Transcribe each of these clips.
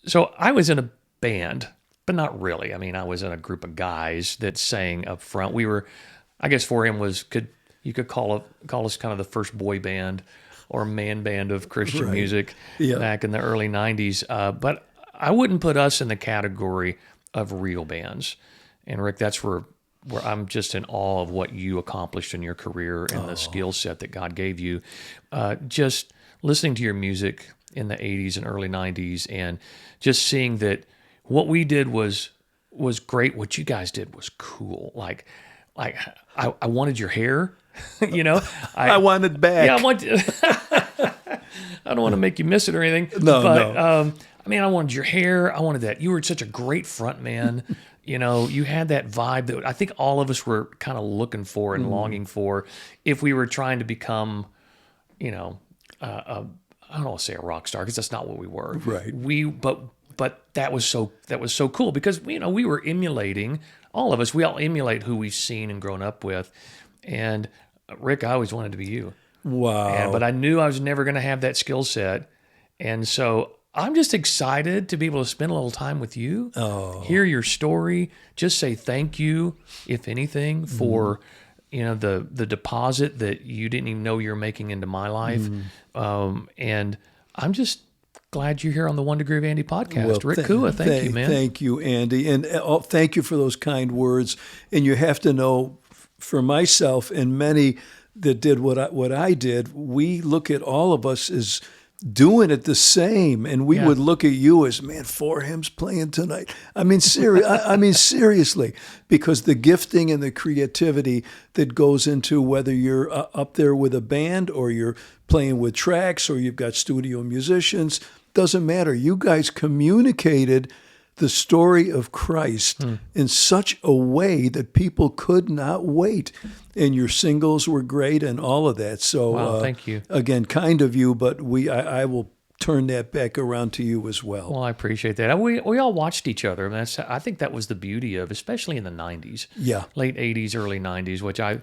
So I was in a band, but not really. I mean, I was in a group of guys that sang up front. We were, I guess, for him you could call us kind of the first boy band or man band of Christian music Yeah. back in the early '90s. But I wouldn't put us in the category of real bands. And Rick, that's where I'm just in awe of what you accomplished in your career and the skill set that God gave you. Just listening to your music in the '80s and early '90s, and just seeing that what we did was great. What you guys did was cool. Like I wanted your hair, you know. I want it back. Yeah, I want. I don't want to make you miss it or anything. No, but, no. I mean, I wanted your hair. I wanted that. You were such a great front man. You know, you had that vibe that I think all of us were kind of looking for and longing for if we were trying to become, you know, I don't want to say a rock star because that's not what we were. Right. But that was so cool because, you know, we were emulating, all of us, we all emulate who we've seen and grown up with. And Rick, I always wanted to be you. Wow. But I knew I was never going to have that skill set. And so I'm just excited to be able to spend a little time with you, hear your story, just say thank you, if anything, for you know the deposit that you didn't even know you were making into my life. And I'm just glad you're here on the One Degree of Andy podcast. Well, Rick Kua, thank you, man. Thank you, Andy. And thank you for those kind words. And you have to know, for myself and many that did what I did, we look at all of us as doing it the same, and we would look at you as, man, 4 hymns playing tonight. I mean, seriously, because the gifting and the creativity that goes into whether you're up there with a band or you're playing with tracks or you've got studio musicians, doesn't matter. You guys communicated the story of Christ in such a way that people could not wait. And your singles were great and all of that. So, Wow, thank you. Again, kind of you, but I will turn that back around to you as well. Well, I appreciate that. We all watched each other. I think that was the beauty of, especially in the 90s. Yeah. Late 80s, early 90s, which I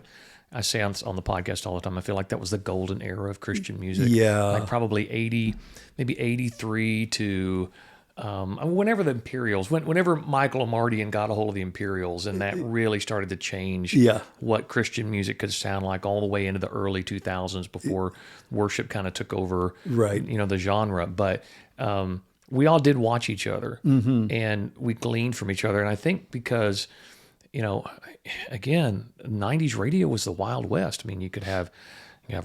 say on the podcast all the time. I feel like that was the golden era of Christian music. Yeah. Like probably 80, maybe 83 to whenever the Imperials, whenever Michael Amardian got a hold of the Imperials, and that really started to change what Christian music could sound like all the way into the early 2000s before worship kind of took over, you know, the genre. But we all did watch each other, and we gleaned from each other. And I think because, you know, again, 90s radio was the Wild West. I mean, you have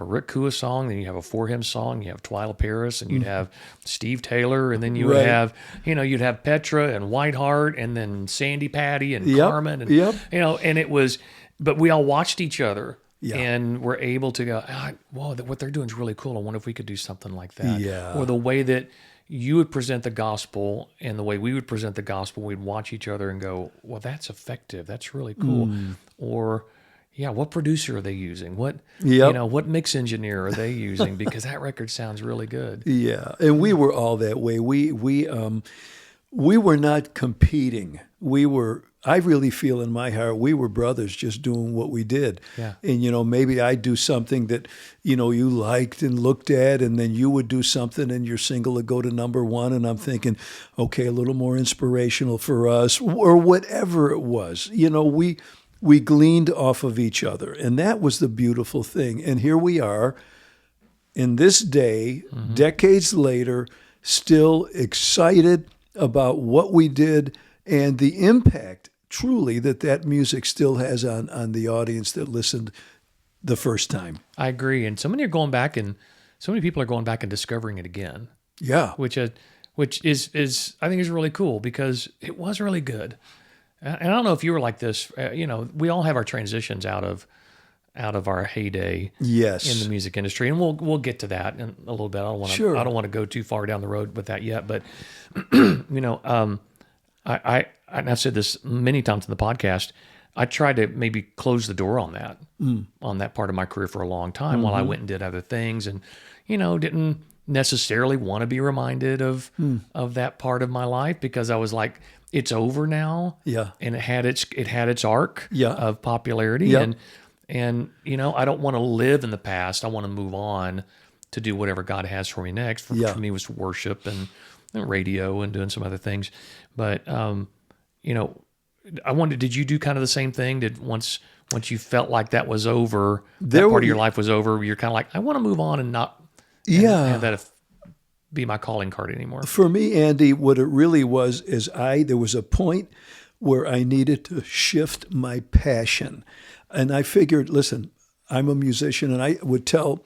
a Rick Kua song, then you have a 4 hymn song, you have Twyla Paris, and you'd have Steve Taylor, and then you would have, you know, you'd have Petra and Whiteheart, and then Sandy Patty and Carmen, and you know, and it was, but we all watched each other. And were able to go, whoa, what they're doing is really cool. I wonder if we could do something like that. Or the way that you would present the gospel and the way we would present the gospel, we'd watch each other and go, well, that's effective. That's really cool. Or, yeah, what producer are they using? What you know, what mix engineer are they using? Because that record sounds really good. Yeah, and we were all that way. We were not competing. I really feel in my heart, we were brothers just doing what we did. Yeah. And, you know, maybe I'd do something that, you know, you liked and looked at, and then you would do something and your single would go to number 1, and I'm thinking, okay, a little more inspirational for us, or whatever it was. You know, we gleaned off of each other, and that was the beautiful thing. And here we are in this day, decades later, still excited about what we did and the impact, truly, that music still has on the audience that listened the first time. I agree. And so many people are going back and discovering it again. Yeah. Which is I think is really cool because it was really good. And I don't know if you were like this. You know, we all have our transitions out of our heyday in the music industry, and we'll get to that in a little bit. I don't want to go too far down the road with that yet. But you know, I've said this many times in the podcast. I tried to maybe close the door on that part of my career for a long time while I went and did other things, and you know, didn't necessarily want to be reminded of that part of my life because I was like, it's over now. Yeah. And it had its arc of popularity. Yeah. And you know, I don't want to live in the past. I want to move on to do whatever God has for me next. For me, it was worship and radio and doing some other things. But, you know, I wondered, did you do kind of the same thing? Did once you felt like that was over, that part of your life was over, you're kind of like, I want to move on and not have that be my calling card anymore? For me, Andy, what it really was is there was a point where I needed to shift my passion. And I figured, listen, I'm a musician, and I would tell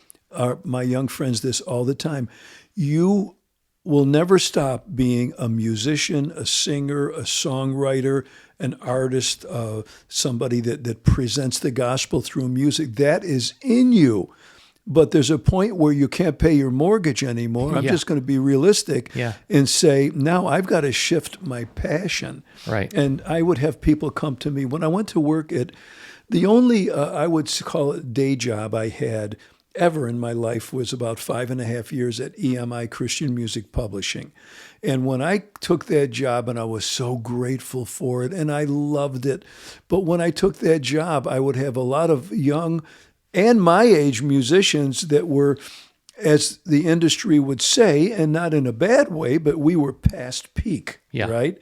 my young friends this all the time. You will never stop being a musician, a singer, a songwriter, an artist, somebody that presents the gospel through music. That is in you. But there's a point where you can't pay your mortgage anymore. I'm just going to be realistic and say, now I've got to shift my passion. Right. And I would have people come to me. When I went to work at the only, I would call it day job I had ever in my life was about 5.5 years at EMI Christian Music Publishing. And when I took that job, and I was so grateful for it, and I loved it, but when I took that job, I would have a lot of young and my age musicians that were, as the industry would say, and not in a bad way, but we were past peak, right?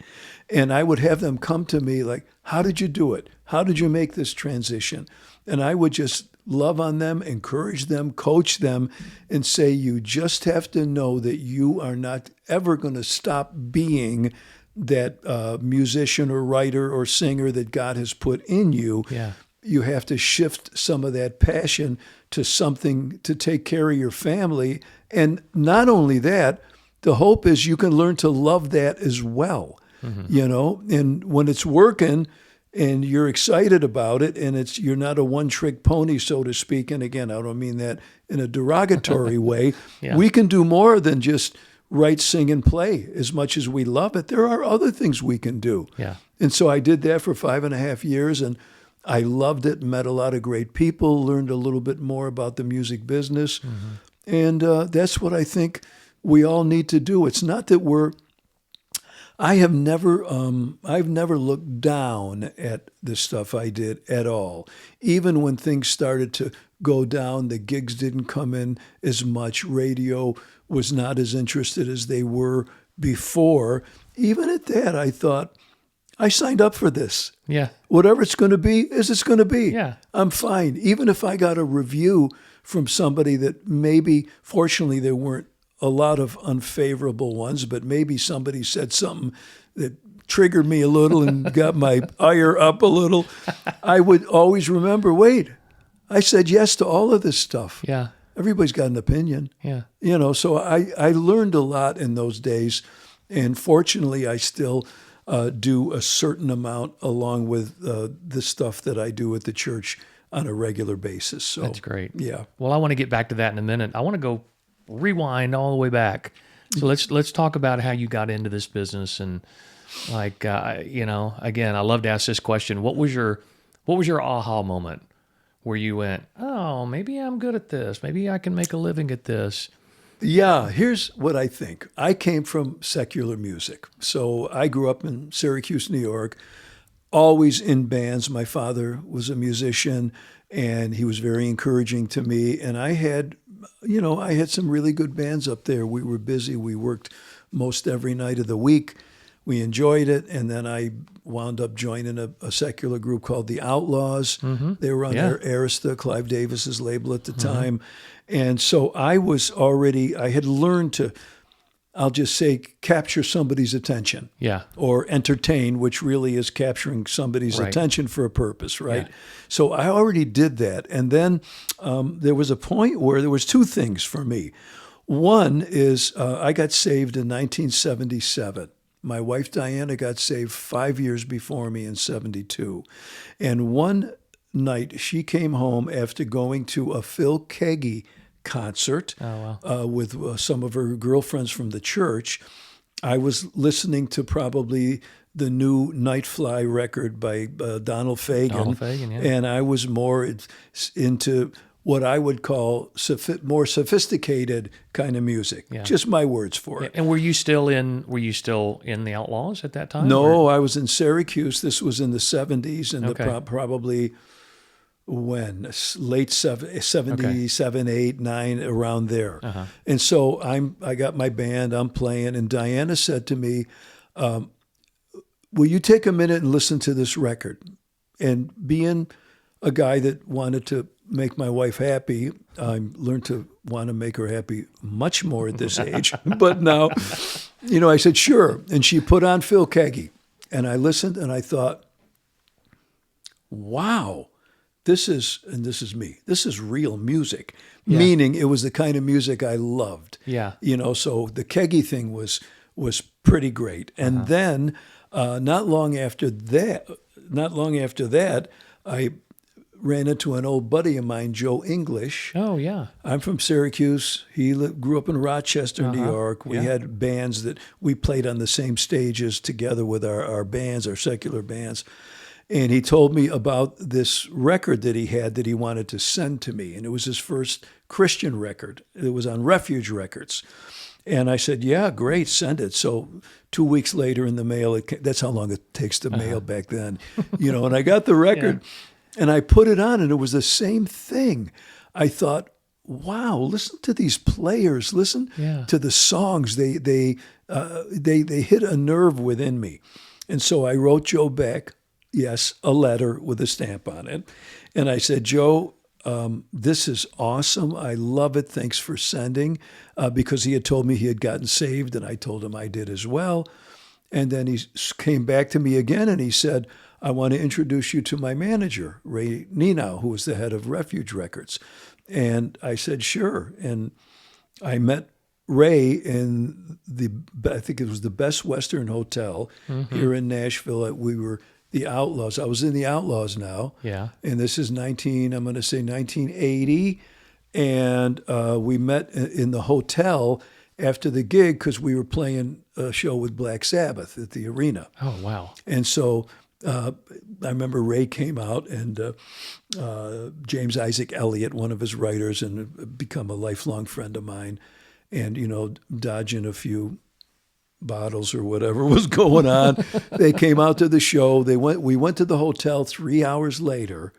And I would have them come to me like, how did you do it? How did you make this transition? And I would just love on them, encourage them, coach them, and say, you just have to know that you are not ever going to stop being that musician or writer or singer that God has put in you. Yeah. You have to shift some of that passion to something to take care of your family. And not only that, the hope is you can learn to love that as well, you know, and when it's working and you're excited about it and you're not a one-trick pony, so to speak. And again, I don't mean that in a derogatory way. We can do more than just write, sing, and play. As much as we love it, there are other things we can do. Yeah. And so I did that for 5.5 years, and I loved it, met a lot of great people, learned a little bit more about the music business. And that's what I think we all need to do. It's not that I've never looked down at the stuff I did at all. Even when things started to go down, the gigs didn't come in as much, radio was not as interested as they were before. Even at that, I thought, I signed up for this. Yeah. Whatever it's going to be, it's going to be. Yeah. I'm fine. Even if I got a review from somebody that maybe, fortunately, there weren't a lot of unfavorable ones, but maybe somebody said something that triggered me a little and got my ire up a little, I would always remember, wait, I said yes to all of this stuff. Yeah. Everybody's got an opinion. Yeah. You know, so I learned a lot in those days, and fortunately, I still do a certain amount along with the stuff that I do at the church on a regular basis. So that's great. Yeah. Well, I want to get back to that in a minute. I want to go rewind all the way back. So let's talk about how you got into this business, and like you know, again, I love to ask this question. What was your aha moment where you went, oh, maybe I'm good at this. Maybe I can make a living at this. Yeah, here's what I think. I came from secular music. So I grew up in Syracuse, New York, always in bands. My father was a musician, and he was very encouraging to me. And I had some really good bands up there. We were busy. We worked most every night of the week. We enjoyed it. And then I wound up joining a secular group called the Outlaws. They were on Arista, Clive Davis's label at the time. And so I had learned to, I'll just say, capture somebody's attention. Yeah. Or entertain, which really is capturing somebody's attention for a purpose, right? Yeah. So I already did that. And then there was a point where there was two things for me. One is I got saved in 1977. My wife, Diana, got saved 5 years before me in 72. And one night she came home after going to a Phil Keaggy concert with some of her girlfriends from the church. I was listening to probably the new Nightfly record by Donald Fagen. And I was more into what I would call more sophisticated kind of music. Yeah. Just my words for it. And were you still in the Outlaws at that time? No, I was in Syracuse. This was in the 70s, and probably when late 77, 8, 9, around there. And so I got my band, I'm playing, and Diana said to me, will you take a minute and listen to this record? And being a guy that wanted to make my wife happy, I learned to want to make her happy much more at this age. But now, I said, sure. And she put on Phil Keaggy. And I listened and I thought, wow, this is me. This is real music. Yeah. Meaning it was the kind of music I loved. Yeah. So the Keaggy thing was pretty great. And then not long after that, I ran into an old buddy of mine, Joe English. Oh, yeah. I'm from Syracuse. He grew up in Rochester, New York. We had bands that we played on the same stages together with our bands, our secular bands. And he told me about this record that he had that he wanted to send to me. And it was his first Christian record. It was on Refuge Records. And I said, yeah, great, send it. So 2 weeks later in the mail, that's how long it takes to mail back then, and I got the record and I put it on and it was the same thing. I thought, wow, listen to these players, listen to the songs. They hit a nerve within me. And so I wrote Joe back, yes, a letter with a stamp on it. And I said, Joe, this is awesome. I love it. Thanks for sending. Because he had told me he had gotten saved, and I told him I did as well. And then he came back to me again, and he said, I want to introduce you to my manager, Ray Nenow, who was the head of Refuge Records. And I said, sure. And I met Ray in I think it was the Best Western Hotel here in Nashville. We were the Outlaws. I was in the Outlaws now. Yeah. And this is 1980. And we met in the hotel after the gig because we were playing a show with Black Sabbath at the arena. Oh, wow. And so I remember Ray came out and James Isaac Elliott, one of his writers, and become a lifelong friend of mine, and, dodging a few bottles or whatever was going on. They came out to the show. We went to the hotel 3 hours later.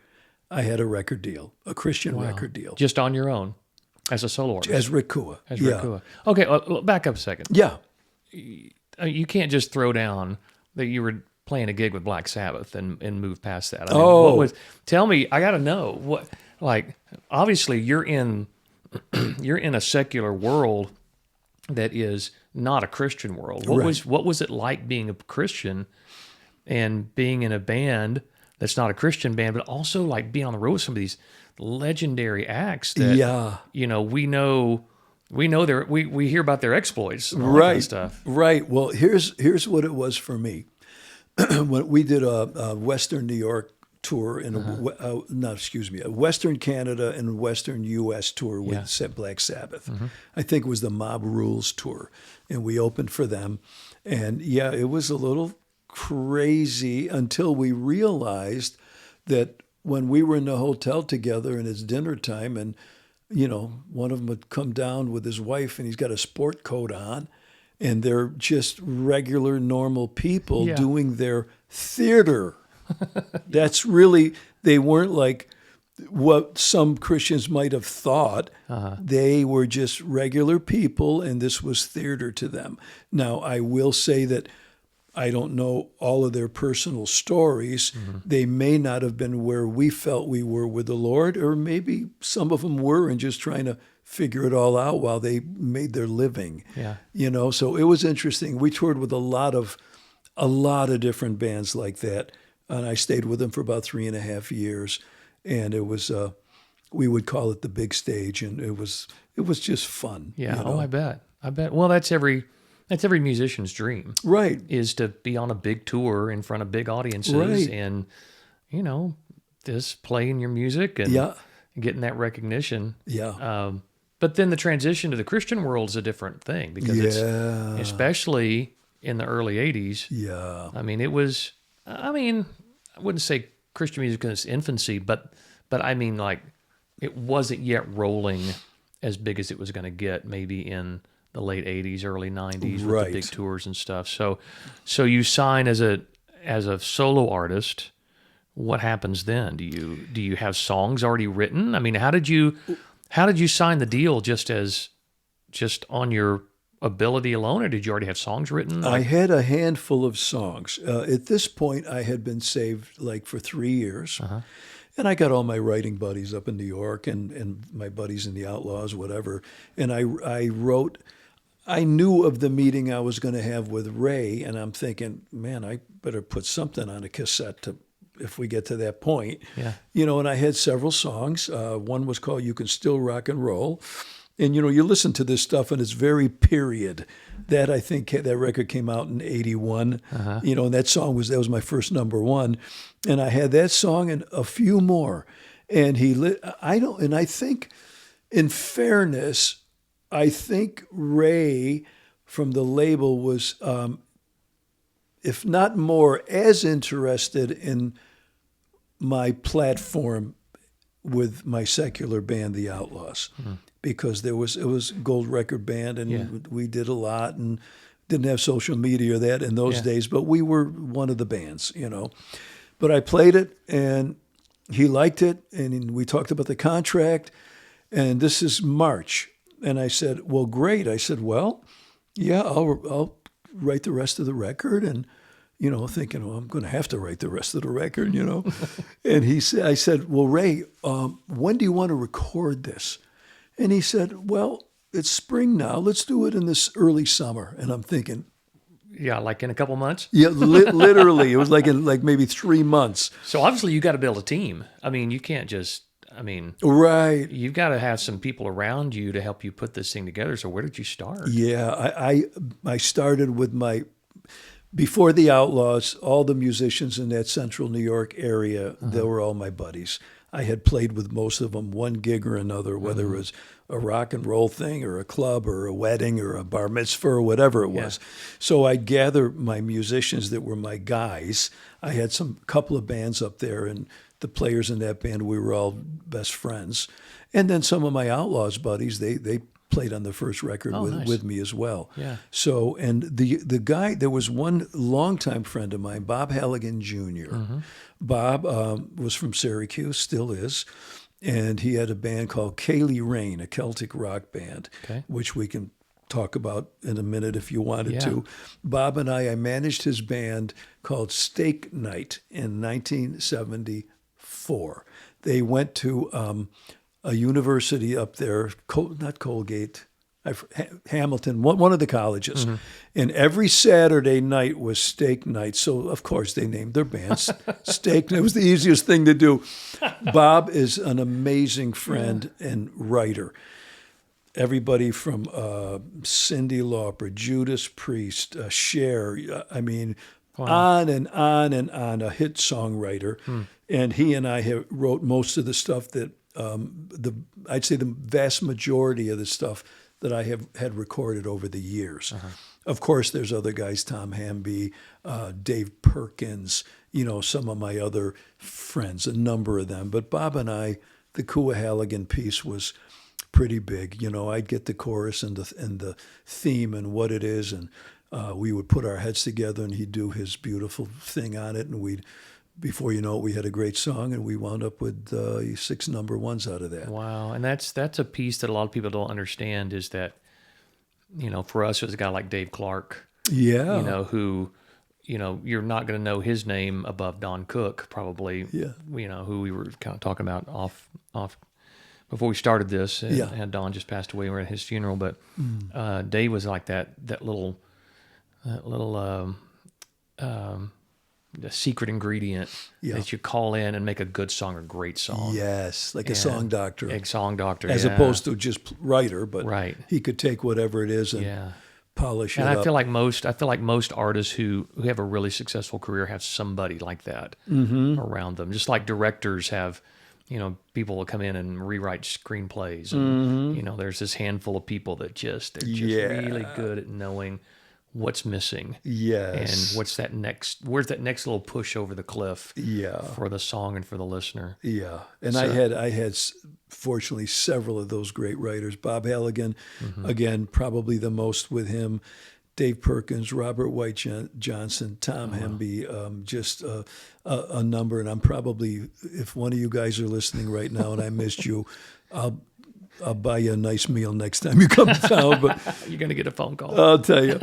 I had a record deal, a Christian record deal. Just on your own, as a solo artist? As Rick Kua. Rick Kua. Okay, back up a second. Yeah. You can't just throw down that you were playing a gig with Black Sabbath and move past that. Tell me, I got to know, obviously you're in a secular world that is not a Christian world. What was it like being a Christian and being in a band that's not a Christian band, but also like being on the road with some of these legendary acts that we know we hear about their exploits and all that kind of stuff. Right. Well, here's what it was for me. When we did a Western New York tour in a Western Canada and Western U.S. tour with Black Sabbath. I think it was the Mob Rules tour, and we opened for them. And it was a little crazy until we realized that when we were in the hotel together and it's dinner time, and one of them would come down with his wife and he's got a sport coat on, and they're just regular, normal people doing their theater. That's really, they weren't like what some Christians might have thought. They were just regular people, and this was theater to them. Now, I will say that I don't know all of their personal stories. They may not have been where we felt we were with the Lord, or maybe some of them were and just trying to figure it all out while they made their living. So it was interesting. We toured with a lot of different bands like that, and I stayed with them for about 3.5 years. And it was we would call it the big stage, and it was just fun. I bet. Well, that's every musician's dream, right? Is to be on a big tour in front of big audiences, and just playing your music and getting that recognition. But then the transition to the Christian world is a different thing, because it's, especially in the early 80s. I wouldn't say Christian music in its infancy, but I mean, like, it wasn't yet rolling as big as it was going to get maybe in the late 80s, early 90s with the big tours and stuff. So you sign as a solo artist what happens then? Do you have songs already written? I mean, how did you sign the deal? Just on your ability alone, or did you already have songs written? I had a handful of songs. At this point, I had been saved like for 3 years. And I got all my writing buddies up in New York and my buddies in the Outlaws, whatever. And I wrote, I knew of the meeting I was going to have with Ray, and I'm thinking, man, I better put something on a cassette if we get to that point. Yeah. And I had several songs. One was called You Can Still Rock and Roll. And, you listen to this stuff, and it's very period. I think that record came out in 81. And that was my first number one. And I had that song and a few more. And I think, in fairness, I think Ray from the label was, if not more, as interested in my platform with my secular band, the Outlaws, because it was Gold Record Band, and we did a lot, and didn't have social media or that in those days, but we were one of the bands, But I played it, and he liked it, and we talked about the contract, and this is March. And I said, well, great. I said, well, yeah, I'll write the rest of the record, and thinking, well, I'm going to have to write the rest of the record, And I said, well, Ray, when do you want to record this? And he said, well, it's spring now. Let's do it in this early summer. And I'm thinking, yeah, like in a couple months? Yeah, literally. It was like in maybe 3 months. So obviously you got to build a team. I mean, you can't just, right. You've got to have some people around you to help you put this thing together. So where did you start? Yeah, I started with before the Outlaws, all the musicians in that central New York area, they were all my buddies. I had played with most of them, one gig or another, whether it was a rock and roll thing or a club or a wedding or a bar mitzvah or whatever it was. So I'd gather my musicians that were my guys. I had couple of bands up there, and the players in that band, we were all best friends. And then some of my Outlaws buddies, they played on the first record with me as well. Yeah. So, and the guy, there was one longtime friend of mine, Bob Halligan Jr. Bob was from Syracuse, still is, and he had a band called Cayley Rain, a Celtic rock band, which we can talk about in a minute if you wanted to. Bob and I managed his band called Steak Night in 1974. They went to a university up there, not Colgate, Hamilton, one of the colleges. And every Saturday night was steak night. So, of course, they named their band Steak Night. It was the easiest thing to do. Bob is an amazing friend and writer. Everybody from Cyndi Lauper, Judas Priest, Cher, on and on and on, a hit songwriter. And he and I wrote most of the stuff that, I'd say the vast majority of the stuff that I have had recorded over the years. Of course, there's other guys, Tom Hamby, Dave Perkins, some of my other friends, a number of them. But Bob and I, the Kua Halligan piece was pretty big. I'd get the chorus and the theme and what it is, and we would put our heads together, and he'd do his beautiful thing on it, and before you know it, we had a great song, and we wound up with 6 number ones out of that. Wow, and that's a piece that a lot of people don't understand is that, for us, it was a guy like Dave Clark, who, you're not going to know his name above Don Cook, probably, who we were kind of talking about off before we started this, and Don just passed away. We were at his funeral, but Dave was like that little the secret ingredient that you call in and make a good song or great song. Yes, like a song doctor. A song doctor, as opposed to just writer, but he could take whatever it is and polish it up. And I feel like most artists who have a really successful career have somebody like that around them. Just like directors have, people will come in and rewrite screenplays. And, there's this handful of people that they're just really good at knowing what's missing. Yes. And where's that next little push over the cliff for the song and for the listener. Yeah. And I had fortunately several of those great writers. Bob Halligan, again, probably the most with him. Dave Perkins, Robert White Johnson, Tom Hemby, just a number. And I'm probably, if one of you guys are listening right now and I missed you, I'll buy you a nice meal next time you come to town. But You're going to get a phone call. I'll tell you.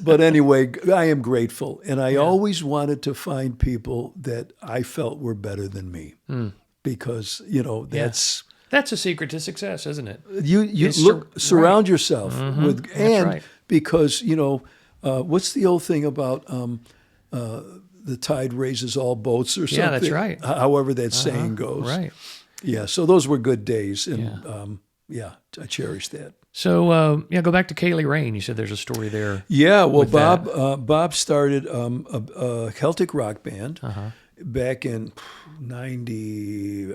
But anyway, I am grateful. And I always wanted to find people that I felt were better than me. Because, that's... That's a secret to success, isn't it? You surround yourself with, and right. Because, what's the old thing about the tide raises all boats or something? Yeah, that's right. However that saying goes. Right. Yeah, so those were good days, and I cherish that. So, go back to Kaylee Rain. You said there's a story there. Yeah, well, Bob started a Celtic rock band back in 90,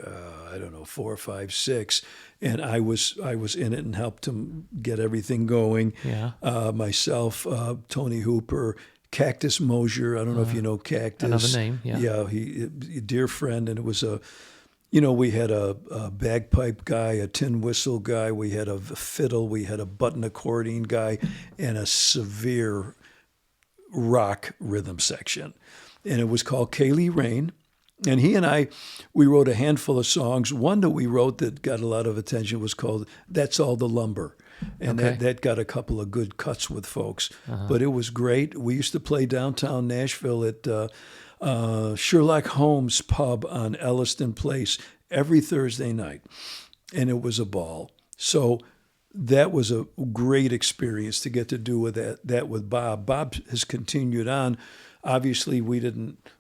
4, 5, 6, and I was in it and helped him get everything going. Yeah. Myself, Tony Hooper, Cactus Mosier. I don't know if you know Cactus. I know the name. Yeah. Yeah, he a dear friend, and it was we had a bagpipe guy, a tin whistle guy, we had a fiddle, we had a button accordion guy, and a severe rock rhythm section. And it was called Kaylee Rain. And he and we wrote a handful of songs. One that we wrote that got a lot of attention was called That's All the Lumber. And that got a couple of good cuts with folks. But it was great. We used to play downtown Nashville at Sherlock Holmes Pub on Elliston Place every Thursday night. And it was a ball. So that was a great experience to get to do with that with Bob. Bob has continued on. Obviously,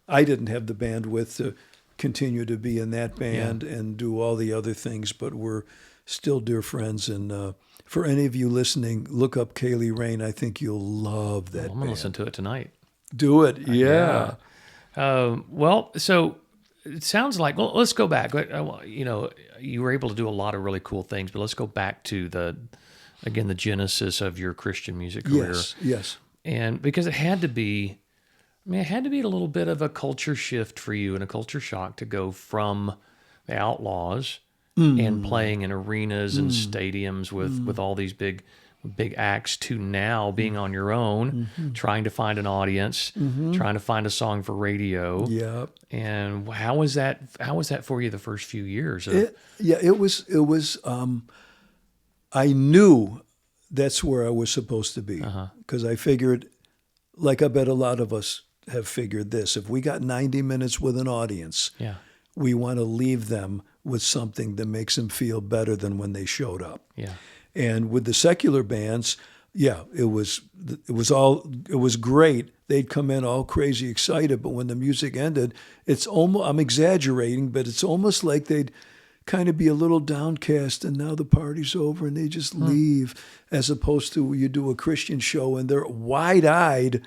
I didn't have the bandwidth to continue to be in that band and do all the other things, but we're still dear friends. And for any of you listening, look up Kaylee Rain. I think you'll love that I'm going to listen to it tonight. Do it, yeah. So it sounds like, let's go back. You were able to do a lot of really cool things, but let's go back to the genesis of your Christian music career. Yes. And because it had to be a little bit of a culture shift for you and a culture shock to go from the Outlaws and playing in arenas and stadiums with all these big acts to now being on your own, trying to find an audience, trying to find a song for radio. Yeah. And how was that for you the first few years? It was. I knew that's where I was supposed to be because I figured, like I bet a lot of us have figured this, if we got 90 minutes with an audience, we want to leave them with something that makes them feel better than when they showed up. Yeah. And with the secular bands, it was great. They'd come in all crazy excited, but when the music ended, it's almost, I'm exaggerating, but it's almost like they'd kind of be a little downcast and now the party's over and they just leave, as opposed to you do a Christian show and they're wide-eyed,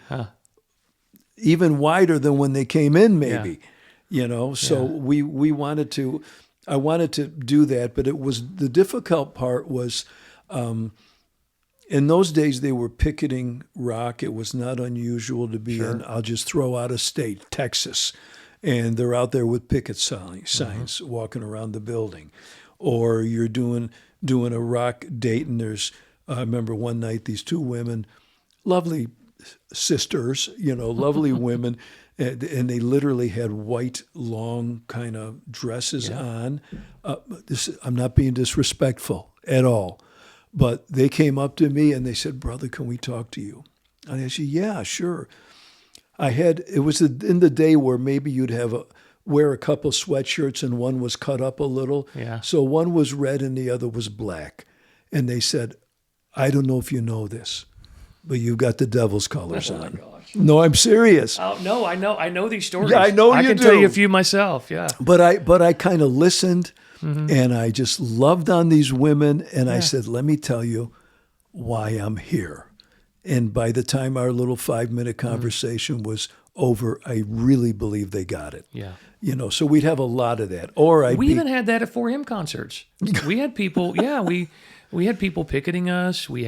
even wider than when they came in maybe, So we wanted to, I wanted to do that, but it was, the difficult part was, in those days they were picketing rock. It was not unusual to be in, I'll just throw out a state, Texas, and they're out there with picket signs walking around the building. Or you're doing a rock date and I remember one night these two women, lovely sisters, lovely women, and they literally had white, long kind of dresses on. I'm not being disrespectful at all, but they came up to me and they said, "Brother, can we talk to you?" And I said, "Yeah, sure." It was in the day where maybe you'd wear a couple sweatshirts and one was cut up a little. Yeah. So one was red and the other was black. And they said, "I don't know if you know this, but you've got the devil's colors on." Gosh. No, I'm serious. Oh no, I know these stories. Yeah, I know you do. I can tell you a few myself. Yeah. But I kind of listened, and I just loved on these women, and I said, "Let me tell you why I'm here." And by the time our little 5-minute conversation was over, I really believe they got it. Yeah. So we'd have a lot of that. Or we even had that at 4M concerts. We had people, we had people picketing us. We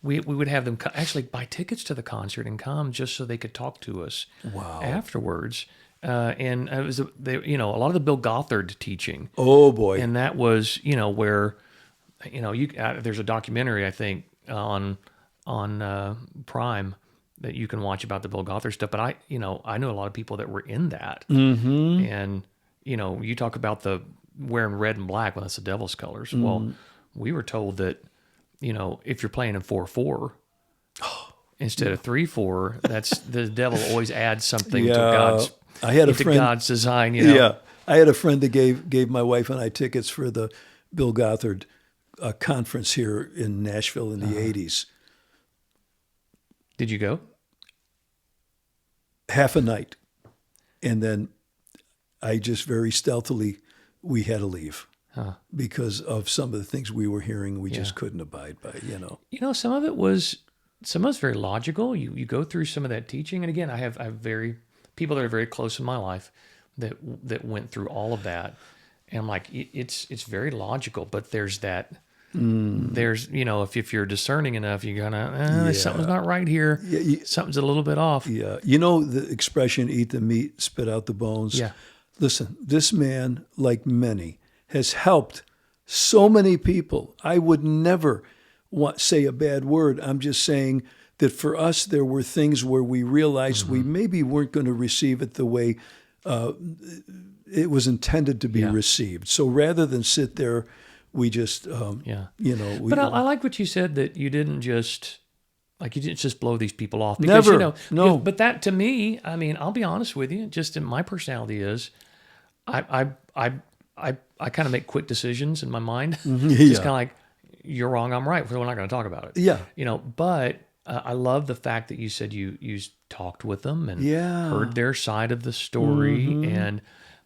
would have them actually buy tickets to the concert and come just so they could talk to us afterwards. And it was, a lot of the Bill Gothard teaching. Oh boy! And that was, where, there's a documentary I think on on Prime that you can watch about the Bill Gothard stuff. But I know a lot of people that were in that, and you talk about the wearing red and black. Well, that's the devil's colors. Well, we were told that if you're playing in 4/4 instead of 3/4, that's the devil always adds something to God's design. Yeah, I had a friend that gave my wife and I tickets for the Bill Gothard conference here in Nashville in the 80s. Did you go? Half a night. And then I just very stealthily, we had to leave because of some of the things we were hearing we just couldn't abide by, Some of it's very logical. You go through some of that teaching. And again, I have people that are very close in my life that went through all of that. And I'm like, it's very logical, but there's that. There's, if you're discerning enough, you're gonna, something's not right here. Something's a little bit off. Yeah. The expression, eat the meat, spit out the bones. Yeah. Listen, this man, like many, has helped so many people. I would never say a bad word. I'm just saying that for us, there were things where we realized we maybe weren't going to receive it the way it was intended to be received. So rather than sit there, we just, But I like what you said, that you didn't just blow these people off. Because, never, no. But that, to me, I mean, I'll be honest with you, just in my personality is, I kind of make quick decisions in my mind. Just kind of like, you're wrong, I'm right. We're not going to talk about it. Yeah. But I love the fact that you said you talked with them and heard their side of the story and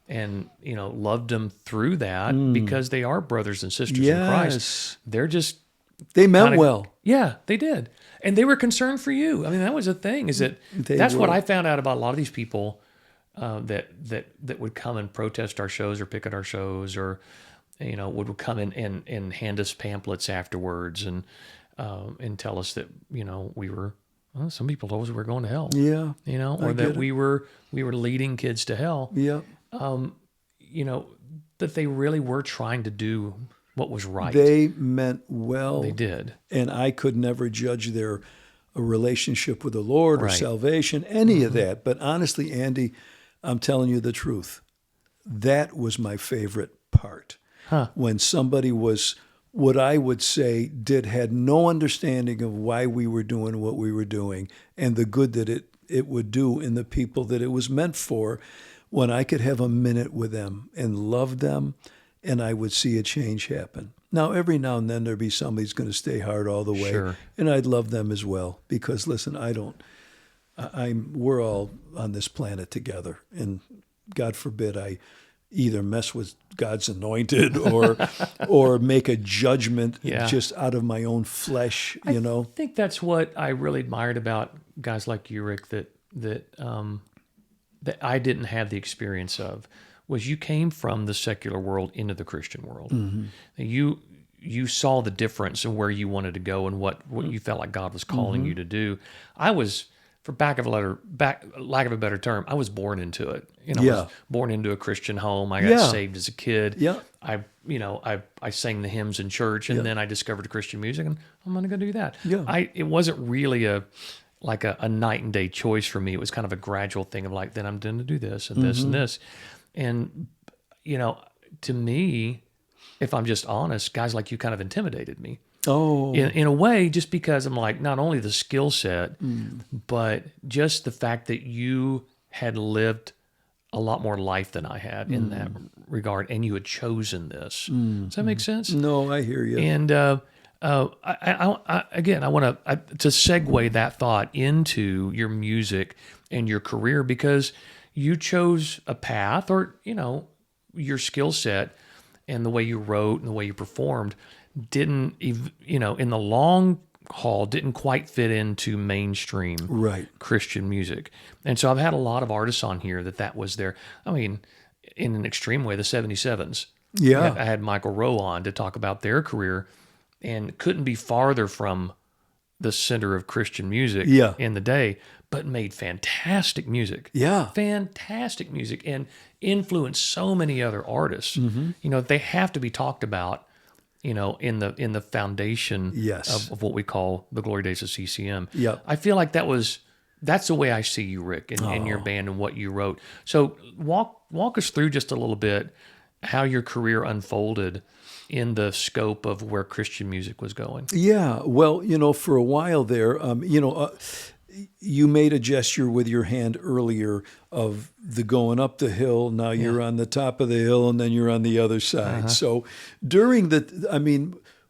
loved them through that because they are brothers and sisters in Christ. They meant well. Yeah, they did. And they were concerned for you. I mean, that was the thing, is that that's what I found out about a lot of these people that would come and protest our shows or picket our shows, or would come in and hand us pamphlets afterwards and tell us that we were. Well, some people told us we were going to hell. Yeah, or that we were leading kids to hell. Yeah, that they really were trying to do what was right. They meant well. They did, and I could never judge their relationship with the Lord or salvation, any of that. But honestly, Andy, I'm telling you the truth. That was my favorite part. When somebody was, what I would say, had no understanding of why we were doing what we were doing and the good that it would do in the people that it was meant for, when I could have a minute with them and love them, and I would see a change happen. Now, every now and then there'd be somebody who's going to stay hard all the way, and I'd love them as well, because listen, we're all on this planet together, and God forbid I either mess with God's anointed or make a judgment just out of my own flesh, I think that's what I really admired about guys like you, Rick, that I didn't have the experience of, was you came from the secular world into the Christian world. You saw the difference in where you wanted to go and what you felt like God was calling you to do. I was, for lack of a better term, I was born into it. I was born into a Christian home. I got saved as a kid. Yeah. I sang the hymns in church, and then I discovered Christian music, and I'm going to go do that. Yeah. It wasn't really a night and day choice for me. It was kind of a gradual thing of like, then I'm going to do this and this and this. And, to me, if I'm just honest, guys like you kind of intimidated me. Oh. In a way, just because I'm like, not only the skill set, but just the fact that you had lived a lot more life than I had in that regard, and you had chosen this. Does that make sense? No, I hear you. And I want to segue that thought into your music and your career, because you chose a path, or your skill set and the way you wrote and the way you performed didn't, in the long haul, didn't quite fit into mainstream Christian music. And so I've had a lot of artists on here that was their, I mean, in an extreme way, the 77s. Yeah. I had Michael Rowe on to talk about their career, and couldn't be farther from the center of Christian music in the day, but made fantastic music. Yeah. Fantastic music, and influenced so many other artists. They have to be talked about in the foundation Yes. of what we call the glory days of CCM. Yep. I feel like that's the way I see you, Rick, in your band and what you wrote. So walk us through just a little bit how your career unfolded in the scope of where Christian music was going. Yeah. Well, for a while there, you made a gesture with your hand earlier of the going up the hill. Now you're on the top of the hill, and then you're on the other side. So during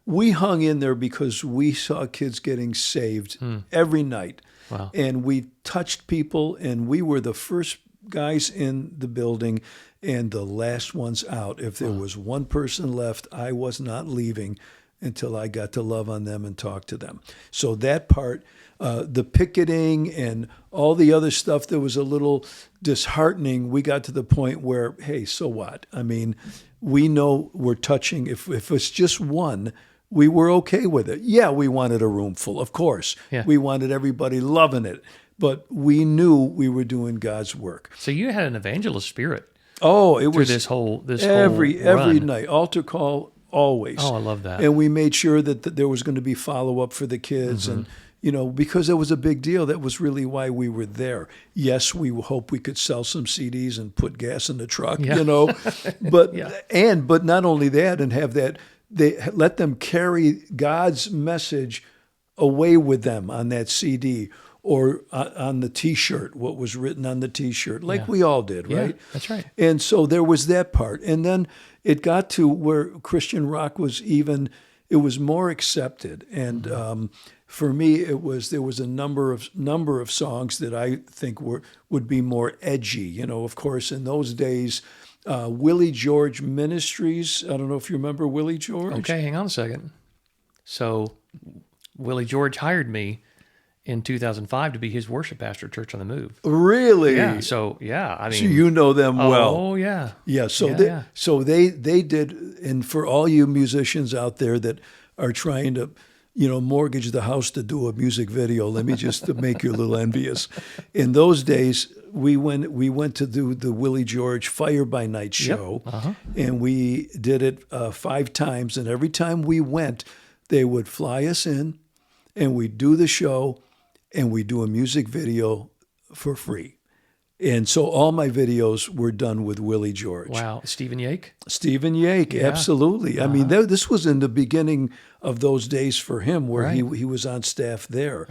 we hung in there because we saw kids getting saved every night. Wow. And we touched people, and we were the first guys in the building and the last ones out. If there was one person left, I was not leaving until I got to love on them and talk to them. So that part, the picketing and all the other stuff that was a little disheartening, we got to the point where, hey, so what? I mean, we know we're touching. If it's just one, we were okay with it. Yeah, we wanted a room full, of course. Yeah. We wanted everybody loving it. But we knew we were doing God's work. So you had an evangelist spirit. Oh, it through was this whole every run. night, altar call always. Oh, I love that. And we made sure that there was going to be follow up for the kids, and because it was a big deal. That was really why we were there. Yes, we hope we could sell some CDs and put gas in the truck, but but not only that, and have that they let them carry God's message away with them on that CD. Or on the T-shirt, what was written on the T-shirt, like we all did, right? Yeah, that's right. And so there was that part. And then it got to where Christian rock was it was more accepted. And for me, there was a number of songs that I think would be more edgy. Of course, in those days, Willie George Ministries, I don't know if you remember Willie George. Okay, hang on a second. So Willie George hired me in 2005 to be his worship pastor at Church on the Move. Really? Yeah. So I mean, so you know them well. Oh yeah. Yeah. So they did, and for all you musicians out there that are trying to, mortgage the house to do a music video, let me just to make you a little envious. In those days, we went to do the Willie George Fire by Night show, and we did it 5 times, and every time we went, they would fly us in, and we'd do the show. And we do a music video for free. And so all my videos were done with Willie George. Stephen Yake? Stephen Yake, absolutely. I mean, this was in the beginning of those days for him where he was on staff there.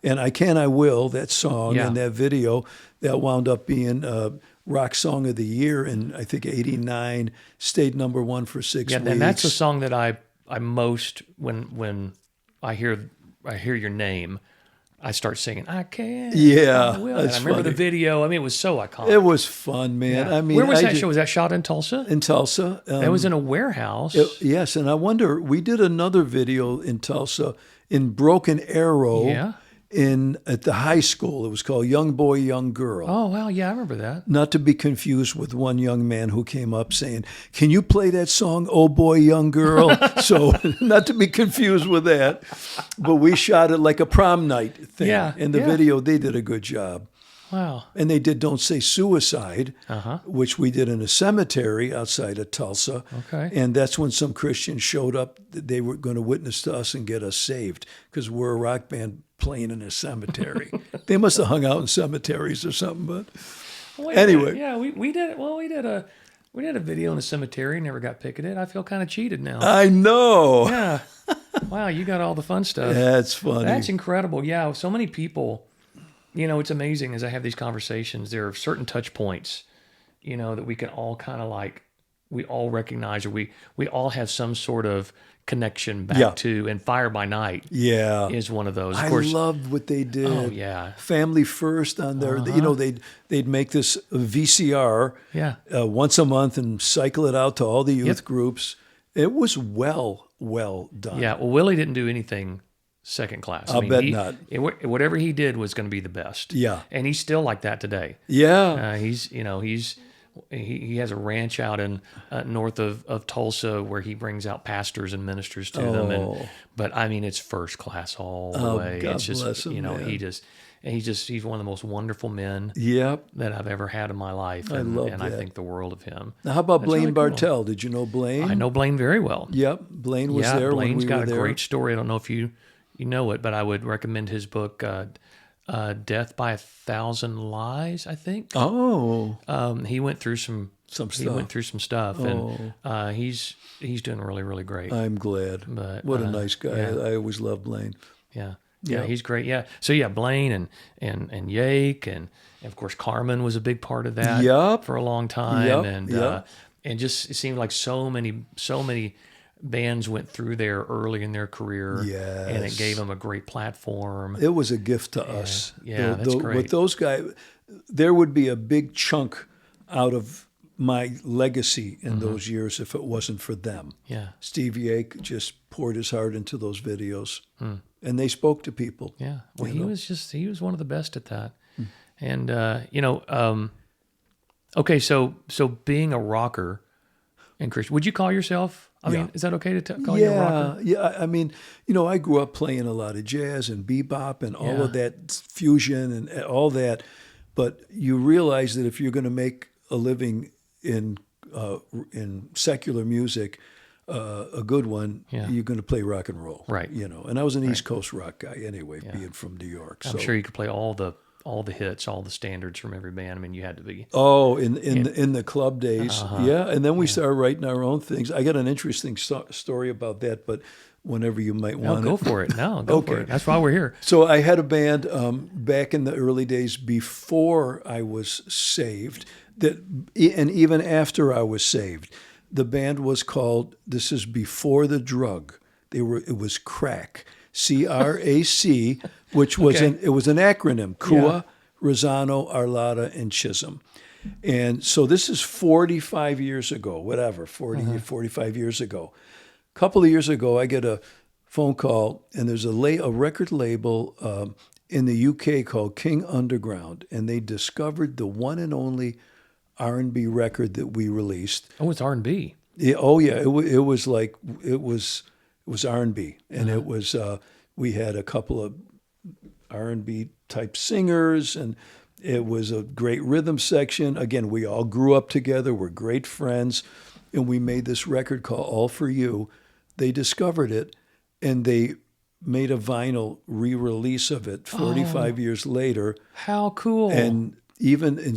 And I Can, I Will, that song and that video, that wound up being Rock Song of the Year in, I think, 89, stayed number 1 for 6 weeks. Yeah, and that's a song that I most, when I hear your name, I start singing, I can. Yeah. I will. And I remember the video. I mean, it was so iconic. It was fun, man. Yeah. I mean, where was that show? Was that shot in Tulsa? In Tulsa. It was in a warehouse. Yes. And I wonder, we did another video in Tulsa in Broken Arrow at the high school. It was called Young Boy, Young Girl. Oh, wow. Yeah, I remember that. Not to be confused with one young man who came up saying, can you play that song, Oh Boy, Young Girl? So not to be confused with that. But we shot it like a prom night thing. Yeah. In the video, they did a good job. Wow. And they did Don't Say Suicide, which we did in a cemetery outside of Tulsa. Okay. And that's when some Christians showed up. They were going to witness to us and get us saved because we're a rock band playing in a cemetery. They must have hung out in cemeteries or something. But anyway. Yeah, we did it. Well, we did a video in a cemetery, never got picketed. I feel kind of cheated now. I know. Yeah. Wow, you got all the fun stuff. That's funny. That's incredible. Yeah, so many people, it's amazing as I have these conversations, there are certain touch points, that we can all kind of we all recognize, or we all have some sort of connection back to, and Fire by Night is one of those. Of course, I loved what they did. Oh, yeah. Family First on their, they'd make this VCR once a month and cycle it out to all the youth groups. It was well done. Yeah, well, Willie didn't do anything second class. I bet not. Whatever he did was going to be the best. Yeah. And he's still like that today. Yeah. He has a ranch out in north of Tulsa where he brings out pastors and ministers to them. But I mean, it's first class all the way. God it's just, bless him, man. he's one of the most wonderful men Yep. that I've ever had in my life. And, love and that. I think the world of him. Now, how about That's Blaine really cool. Bartell? Did you know Blaine? I know Blaine very well. Yep. Blaine was there when Blaine's we got were a there. great story. I don't know if you know it, but I would recommend his book, Death by a Thousand Lies, I think. Oh. He went through some stuff. He went through some stuff, and he's doing really, really great. I'm glad. But what a nice guy. yeah. I always loved Blaine. Yeah, he's great. Yeah. So yeah, Blaine and Yake and of course Carmen was a big part of that for a long time. And just it seemed like so many bands went through there early in their career. Yes. And it gave them a great platform. It was a gift to us. Yeah, that's great. With those guys, there would be a big chunk out of my legacy in those years if it wasn't for them. Yeah. Steve Yake just poured his heart into those videos. And they spoke to people. Yeah. Well, he was one of the best at that. And okay, so being a rocker and Christian, would you call yourself? I mean, is that okay to call you a rocker? Yeah. I mean, I grew up playing a lot of jazz and bebop and all of that fusion and all that. But you realize that if you're going to make a living in secular music, a good one, you're going to play rock and roll, right? And I was an East Coast rock guy anyway, being from New York. I'm sure you could play all the hits, all the standards from every band. I mean, you had to be. Oh, in the club days, and then we started writing our own things. I got an interesting story about that, but whenever you might want go for it. No, go for it. That's why we're here. So I had a band back in the early days before I was saved, and even after I was saved. The band was called, this is before the drug. It was CRAC, CRAC, which was it was an acronym, Kua, Rosano, Arlada, and Chisholm. And so this is 45 years ago, 45 years ago. A couple of years ago, I get a phone call, and there's a record label in the UK called King Underground, and they discovered the one and only R&B record that we released. Oh, it's R&B. Yeah, it was R&B, and it was we had a couple of R&B type singers, and it was a great rhythm section. Again, we all grew up together. We're great friends, and we made this record called All For You. They discovered it, and they made a vinyl re-release of it 45 years later. How cool. And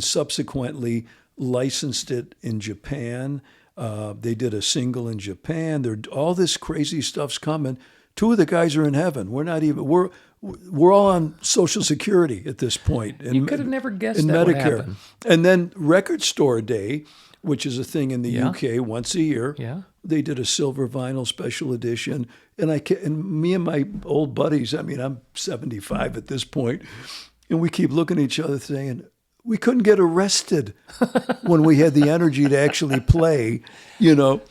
subsequently licensed it in Japan. They did a single in Japan. All this crazy stuff's coming. Two of the guys are in heaven. We're all on Social Security at this point. You could have never guessed that Medicare would happen. And then Record Store Day, which is a thing in the UK once a year. Yeah. They did a silver vinyl special edition, and me and my old buddies. I mean, I'm 75 at this point, and we keep looking at each other saying, we couldn't get arrested when we had the energy to actually play, Man,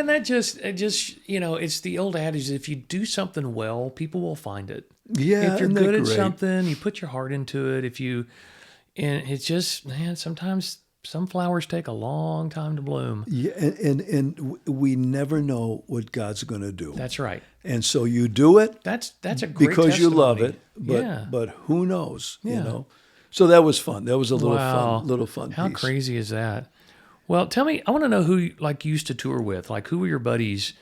it just it's the old adage: if you do something well, people will find it. Yeah, if you're good at something, you put your heart into it. And it's just, man, sometimes some flowers take a long time to bloom. Yeah, and we never know what God's going to do. That's right. And so you do it. That's a great because testimony. You love it. But who knows? So that was fun. That was a little fun. How piece. crazy is that? Well, tell me. I want to know who you used to tour with. Like, who were your buddies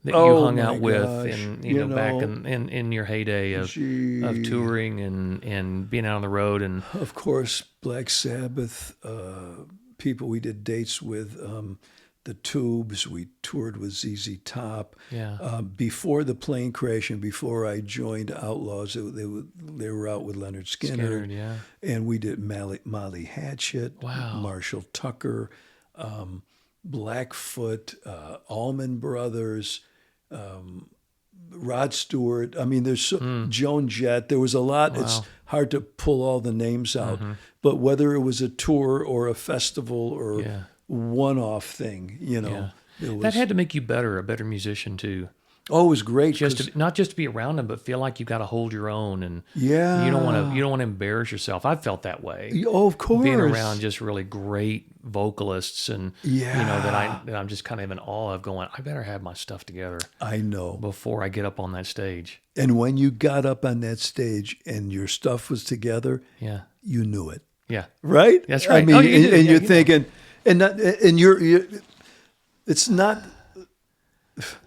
that you hung out with, and back in your heyday of touring and being out on the road, and of course Black Sabbath people we did dates with. The Tubes, we toured with ZZ Top. Yeah. Before the plane crash and before I joined Outlaws, they were out with Leonard Skinner. And we did Molly Hatchet, Marshall Tucker, Blackfoot, Allman Brothers, Rod Stewart. I mean, there's Joan Jett. There was a lot. Wow. It's hard to pull all the names out. But whether it was a tour or a festival or one-off thing, that had to make you a better musician too. Oh, it was great. Not just to be around them, but feel like you've got to hold your own, and Yeah. you don't want to embarrass yourself. I've felt that way. Oh, of course. Being around just really great vocalists, and Yeah. that I'm just kind of in awe of, going, I better have my stuff together I know. before I get up on that stage. And when you got up on that stage and your stuff was together, Yeah. you knew it. Yeah. Right? That's right. I mean, Oh, you do. and Yeah, you're you thinking, and you're, it's not,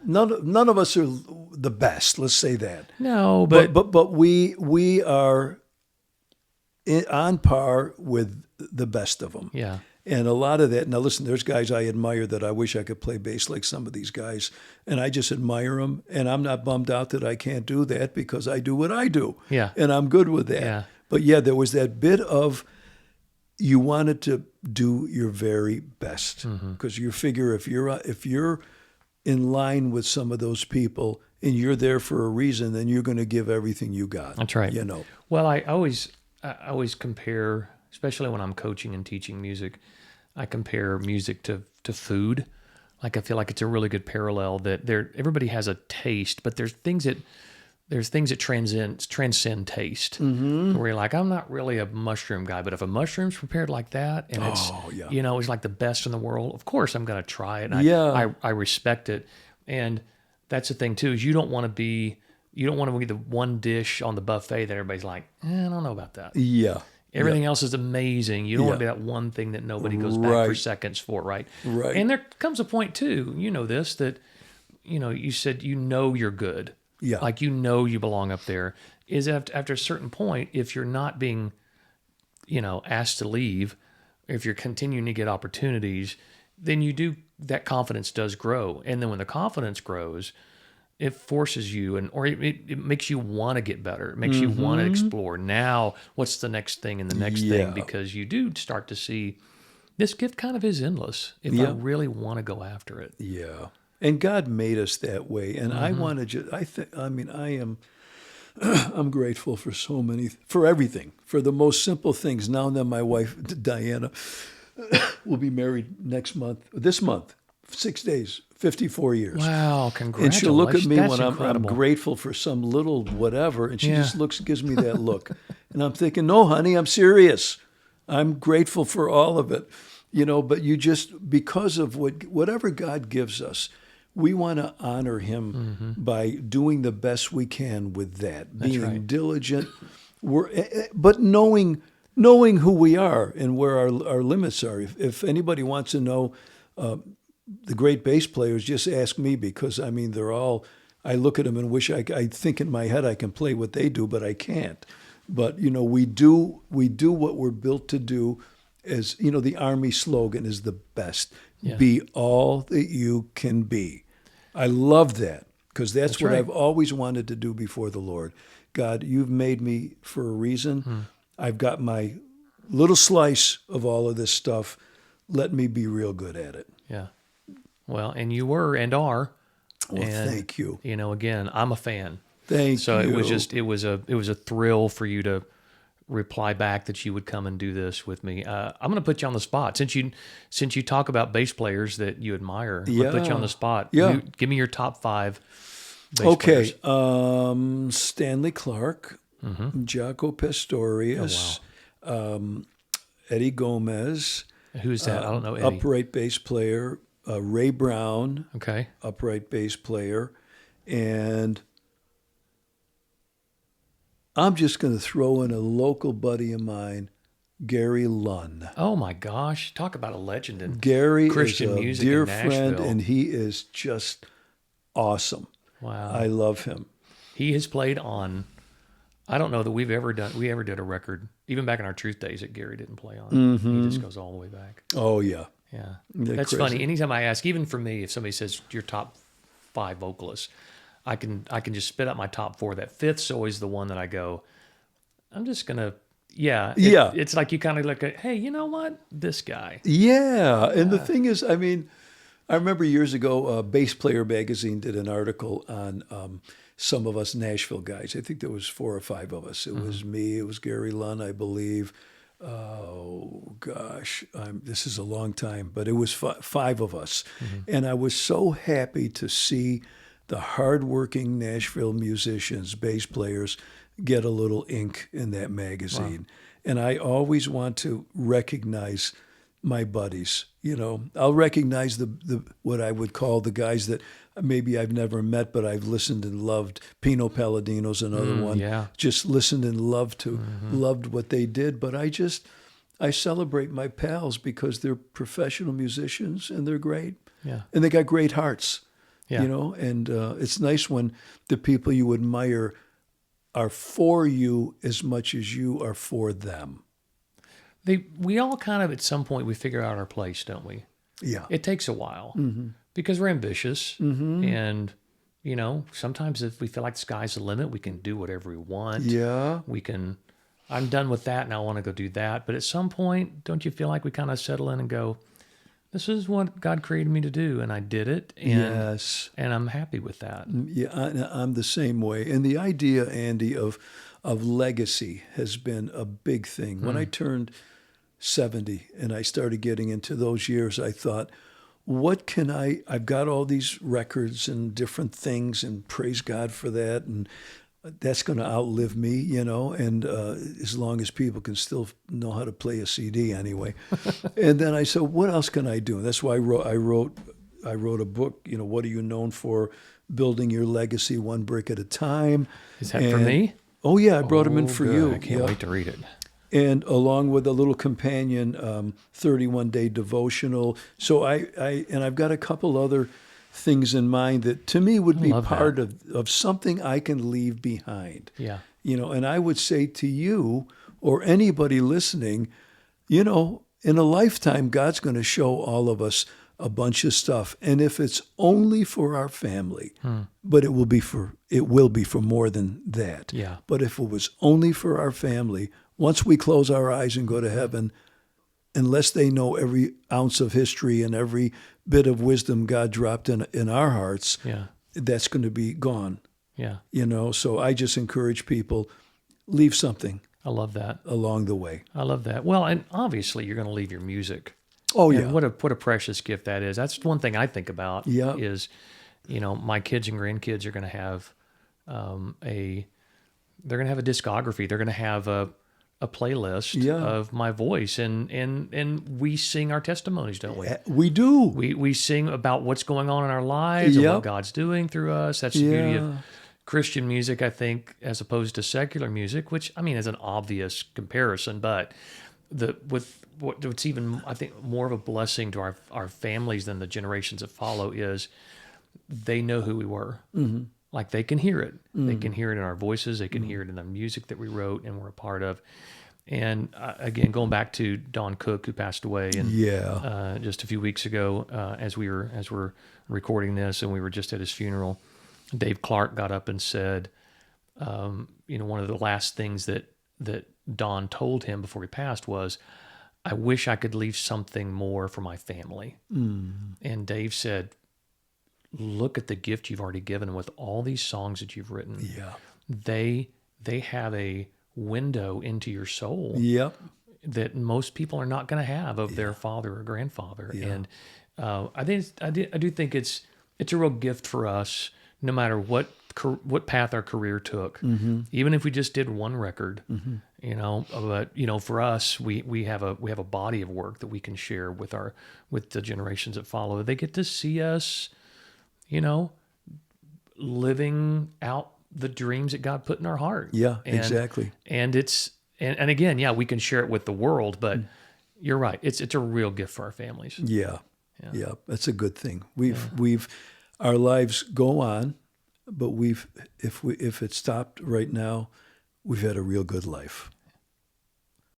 none of us are the best. Let's say that. No, But we are on par with the best of them. yeah. And a lot of that. Now, listen, there's guys I admire that I wish I could play bass like some of these guys, and I just admire them. And I'm not bummed out that I can't do that, because I do what I do. Yeah. And I'm good with that. Yeah. But yeah, there was that bit of, you wanted to do your very best, because you figure if you're in line with some of those people and you're there for a reason, then you're going to give everything you got. That's right. You know. Well, I always compare, especially when I'm coaching and teaching music, I compare music to food. Like, I feel like it's a really good parallel, that everybody has a taste, but there's things that transcend taste. Where you're like, I'm not really a mushroom guy, but if a mushroom's prepared like that, and it's it's like the best in the world, of course I'm going to try it. And I respect it. And that's the thing too, is you don't want to be the one dish on the buffet that everybody's like, I don't know about that. Yeah. Everything else is amazing. You don't want to be that one thing that nobody goes back for seconds for, right? Right. And there comes a point too, that you said you're good. Yeah. Like, you belong up there. Is after a certain point, if you're not being, asked to leave, if you're continuing to get opportunities, then that confidence does grow. And then when the confidence grows, it forces you, or it makes you want to get better. It makes you want to explore. Now, what's the next thing and the next thing? Because you do start to see this gift kind of is endless if I really want to go after it. Yeah. And God made us that way. And I want to I'm grateful for for everything, for the most simple things. Now and then my wife, Diana, will be married this month, 6 days, 54 years. Wow, congratulations. And she'll look at me That's when I'm incredible. grateful for some little whatever, and she just gives me that look. And I'm thinking, no, honey, I'm serious. I'm grateful for all of it. But because of whatever God gives us, we want to honor him by doing the best we can with that, being diligent, but knowing who we are and where our limits are. If anybody wants to know the great bass players, just ask me, because they're all. I look at them and wish I think in my head I can play what they do, but I can't. But we do what we're built to do. As the Army slogan is the best. Yeah. Be all that you can be. I love that, because that's what I've always wanted to do before the Lord. God, you've made me for a reason. I've got my little slice of all of this stuff. Let me be real good at it. Yeah. Well, and you were and are. Well, thank you. Again, I'm a fan. Thank you. So it was a thrill for you to reply back that you would come and do this with me. I'm going to put you on the spot, since you talk about bass players that you admire. I'll put you on the spot. Yeah. Give me your top 5 bass players. Okay. Stanley Clark, Jaco Pastorius, Eddie Gomez. Who's that? I don't know Eddie. Upright bass player. Ray Brown. Okay. Upright bass player. And I'm just going to throw in a local buddy of mine, Gary Lunn. Oh my gosh! Talk about a legend in Gary Christian is a music dear in Nashville. friend, and he is just awesome. Wow, I love him. He has played on. I don't know that we ever did a record, even back in our Truth days, that Gary didn't play on. He just goes all the way back. Oh yeah, yeah. That's crazy. Funny. Anytime I ask, even for me, if somebody says your top 5 vocalists, I can just spit out my top 4. That 5th's always the one that I go, I'm just gonna, It's like you kind of look at, hey, you know what, this guy. Yeah, and the thing is, I remember years ago, Bass Player magazine did an article on some of us Nashville guys. I think there was 4 or 5 of us. It was me. It was Gary Lunn, I believe. Oh gosh, this is a long time, but it was 5 of us, and I was so happy to see the hardworking Nashville musicians, bass players, get a little ink in that magazine. Wow. And I always want to recognize my buddies. You know, I'll recognize the what I would call the guys that maybe I've never met, but I've listened and loved. Pino Palladino's another one. Yeah. Just listened and loved what they did. But I celebrate my pals because they're professional musicians and they're great. Yeah. And they got great hearts. Yeah. You know, and it's nice when the people you admire are for you as much as you are for them. We all kind of, at some point, we figure out our place, don't we? Yeah. It takes a while because we're ambitious. And, you know, sometimes if we feel like the sky's the limit, we can do whatever we want. Yeah. I'm done with that and I want to go do that. But at some point, don't you feel like we kind of settle in and go, this is what God created me to do, and I did it. And, yes. And I'm happy with that. Yeah, I'm the same way. And the idea, Andy, of legacy has been a big thing. When I turned 70 and I started getting into those years, I thought, I've got all these records and different things, and praise God for that. And that's going to outlive me, you know, and as long as people can still know how to play a CD anyway. And then I said, what else can I do? And that's why I wrote a book, you know, what are you known for? Building your legacy one brick at a time. Is that for me? Oh, yeah, I brought them in for you. I can't wait to read it. And along with a little companion 31-day devotional. So I've got a couple other things in mind that to me would be part of something I can leave behind. Yeah. You know, and I would say to you or anybody listening, you know, in a lifetime, God's going to show all of us a bunch of stuff. And if it's only for our family, but it will be for more than that. Yeah. But if it was only for our family, once we close our eyes and go to heaven, unless they know every ounce of history and every bit of wisdom God dropped in our hearts, that's going to be gone. Yeah. You know, so I just encourage people, leave something. I love that. Along the way. I love that. Well, and obviously you're going to leave your music. Oh, and yeah. What a precious gift that is. That's one thing I think about is, you know, my kids and grandkids are going to have a discography. They're going to have a playlist of my voice, and we sing our testimonies, don't we? We do. We sing about what's going on in our lives and what God's doing through us. That's the beauty of Christian music, I think, as opposed to secular music, which, I mean, is an obvious comparison, but what's even, I think, more of a blessing to our families than the generations that follow is they know who we were. Mm-hmm. Like they can hear it. Mm-hmm. They can hear it in our voices. They can hear it in the music that we wrote and we're a part of. And again, going back to Don Cook, who passed away, and just a few weeks ago, as we're recording this, and we were just at his funeral, Dave Clark got up and said, you know, one of the last things that Don told him before he passed was, "I wish I could leave something more for my family." Mm. And Dave said, "Look at the gift you've already given with all these songs that you've written. Yeah, they have a window into your soul that most people are not going to have of their father or grandfather." Yeah. And I do think it's a real gift for us, no matter what path our career took. Mm-hmm. Even if we just did one record, mm-hmm. you know. But you know, for us, we have a body of work that we can share with the generations that follow. They get to see us, you know, living out the dreams that God put in our heart. Yeah, exactly. And it's and again, we can share it with the world, but you're right. It's a real gift for our families. Yeah. That's a good thing. We've our lives go on, but if it stopped right now, we've had a real good life.